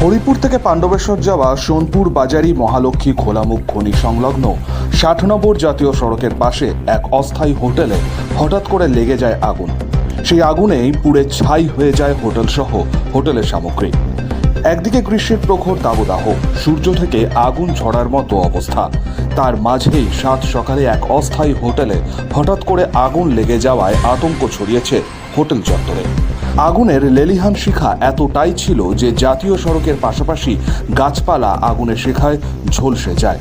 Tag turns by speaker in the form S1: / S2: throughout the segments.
S1: হরিপুর থেকে পাণ্ডবেশ্বর যাওয়া সোনপুর বাজারি মহালক্ষ্মী খোলামুখ খনি সংলগ্ন ৬০ নম্বর জাতীয় সড়কের পাশে এক অস্থায়ী হোটেলে হঠাৎ করে লেগে যায় আগুন। সেই আগুনেই পুড়ে ছাই হয়ে যায় হোটেল সহ হোটেলের সামগ্রী। একদিকে গ্রীষ্মের প্রখর দাবদাহ, সূর্য থেকে আগুন ঝরার মতো অবস্থা, তার মাঝেই সাত সকালে এক অস্থায়ী হোটেলে হঠাৎ করে আগুন লেগে যাওয়ায় আতঙ্ক ছড়িয়েছে হোটেল চত্বরে। আগুনের লেলিহান শিখা এতটাই ছিল যে জাতীয় সড়কের পাশাপাশি গাছপালা আগুনের শিখায় ঝলসে যায়।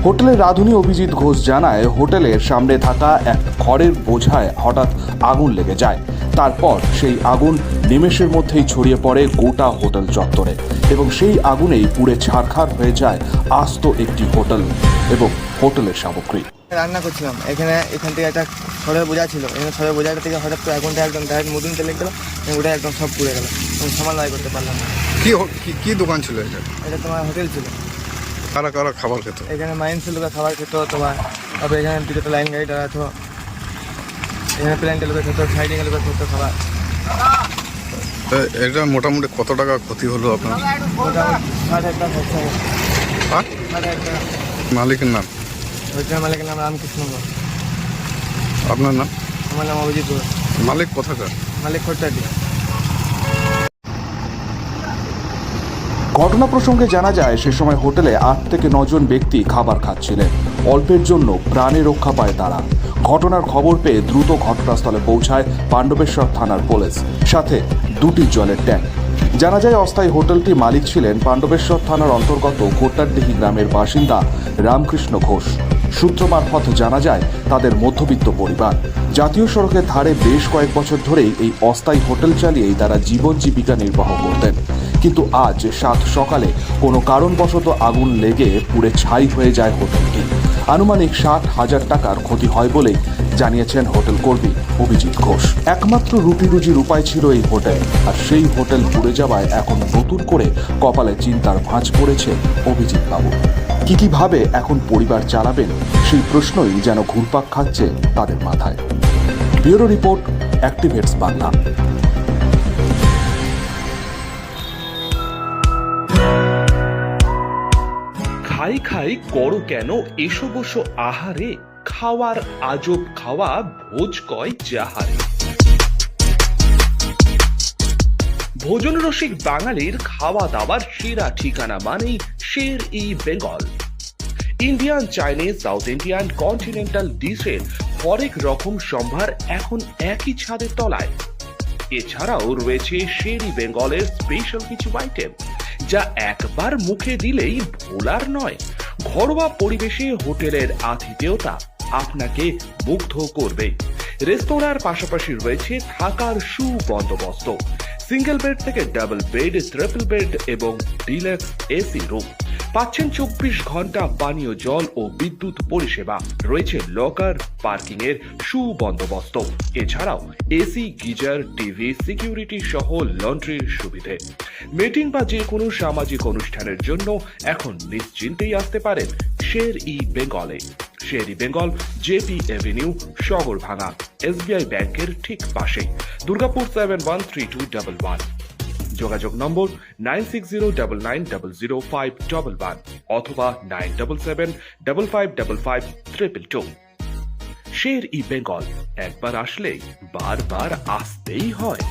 S1: হোটেলের রাঁধুনি অভিজিৎ ঘোষ জানায়, হোটেলের সামনে থাকা এক খড়ের বোঝায় হঠাৎ আগুন লেগে যায়। তারপর সেই আগুন নিমেষের মধ্যেই ছড়িয়ে পড়ে গোটা হোটেল চত্বরে এবং সেই আগুনেই পুড়ে ছারখার হয়ে যায় আস্ত একটি হোটেল এবং হোটেলের সামগ্রী।
S2: রান্না করছিলাম এখান থেকে একটা খড়ের বোঝা ছিল, এখানে খড়ের বোঝাটা থেকে হঠাৎ করে আগুনটা একদম ডাইরেক্ট মুদুন তেলে গেল, ওটা একদম সব পুড়ে গেল। আমি সামাল করতে পারলাম না।
S3: কি দোকান ছিল এটা?
S2: এটা তোমার হোটেল ছিল।
S3: কারা কারা খাবার খেত?
S2: এখানে মাইন্সের লোকের খাবার খেত, তোমার তারপরে এখানে দুটো লাইন গাড়ি দাঁড়া তো, এখানে প্ল্যান্টের লোকের খেত, সাইডিং এর লোকের খেত খাবার।
S3: এটা মোটামুটি কত টাকা ক্ষতি হলো আপনার?
S2: মোটামুটি ৬০,০০০ টাকা খরচা হবে। ৬০,০০০ টাকা।
S3: মালিকের নাম?
S2: হোটেলের মালিকের নাম রামকৃষ্ণ ঘোষ।
S3: আপনার নাম?
S2: আমার নাম অভিজিৎ ঘোষ।
S3: মালিক কোথাকার?
S2: মালিক খোরটাটি।
S1: ঘটনা প্রসঙ্গে জানা যায়, সে সময় হোটেলে ৮ থেকে ৯ জন ব্যক্তি খাবার খাচ্ছিলেন। অল্পের জন্য প্রাণে রক্ষা পায় তারা। ঘটনার খবর পেয়ে দ্রুত ঘটনাস্থলে পৌঁছায় পাণ্ডবেশ্বর থানার পুলিশ, সাথে দুটি জলের ট্যাঙ্ক। জানা যায়, অস্থায়ী হোটেলটি মালিক ছিলেন পাণ্ডবেশ্বর থানার অন্তর্গত কোট্টারডিহি গ্রামের বাসিন্দা রামকৃষ্ণ ঘোষ। সূত্র মারফত জানা যায়, তাদের মধ্যবিত্ত পরিবার। জাতীয় সড়কের ধারে বেশ কয়েক বছর ধরেই এই অস্থায়ী হোটেল চালিয়েই তারা জীবন জীবিকা নির্বাহ করতেন। কিন্তু আজ সাত সকালে কোনো কারণবশত আগুন লেগে পুড়ে ছাই হয়ে যায় হোটেলটি। আনুমানিক ৬০,০০০ টাকার ক্ষতি হয় বলেই জানিয়েছেন হোটেল কর্মী অভিজিৎ ঘোষ। একমাত্র রুটি রুজির উপায় ছিল এই হোটেল, আর সেই হোটেল পুড়ে যাওয়ায় এখন নতুন করে কপালে চিন্তার ভাঁজ পড়েছে অভিজিৎ বাবু। কিভাবে এখন পরিবার চালাবেন, সেই প্রশ্নই যেন ঘুরপাক খাচ্ছে তাদের মাথায়। Bureau report, activates Bangla.
S4: খাই খাই করো কেন এসো বসো আহারে, খাওয়ার আজব খাওয়া ভোজ কয় যাহারে। ভোজন রসিক বাঙালির খাওয়া দাওয়ার সেরা ঠিকানা মানেই Sher-e Bengal. Indian, Chinese, South Indian, continental ডিশের হরেক রকম সম্ভার এখন একই ছাদের তলায়। এছাড়াও রয়েছে শের-ই বেঙ্গলের স্পেশাল কিছু আইটেম, যা একবার মুখে দিলেই ভোলার নয়। ঘরোয়া পরিবেশে হোটেলের আতিথেয়তা আপনাকে মুগ্ধ করবে। রেস্তোরাঁর পাশাপাশি রয়েছে থাকার সুবন্দোবস্ত। সিঙ্গেল বেড থেকে ডাবল বেড, ট্রিপল বেড এবং ডিলাক্স এসি রুম। পাচ্ছেন ২৪ ঘন্টা পানীয় জল ও বিদ্যুৎ পরিষেবা। রয়েছে লকার, পার্কিং এর সুবন্দোবস্ত। এছাড়াও এসি, গিজার, টিভি, সিকিউরিটি সহ লন্ড্রির সুবিধে। মিটিং বা যে কোনো সামাজিক অনুষ্ঠানের জন্য এখন নিশ্চিন্তেই আসতে পারেন শের-ই বেঙ্গলে। Sher e Bengal, JP Avenue, Sagarbhanga, SBI ব্যাংকের ঠিক পাশে, দুর্গাপুর 713211। যোগাযোগ নম্বর 9609900511 অথবা 9775555222। শের-ই বেঙ্গল, একবার আসলেই বারবার আসতেই হয়।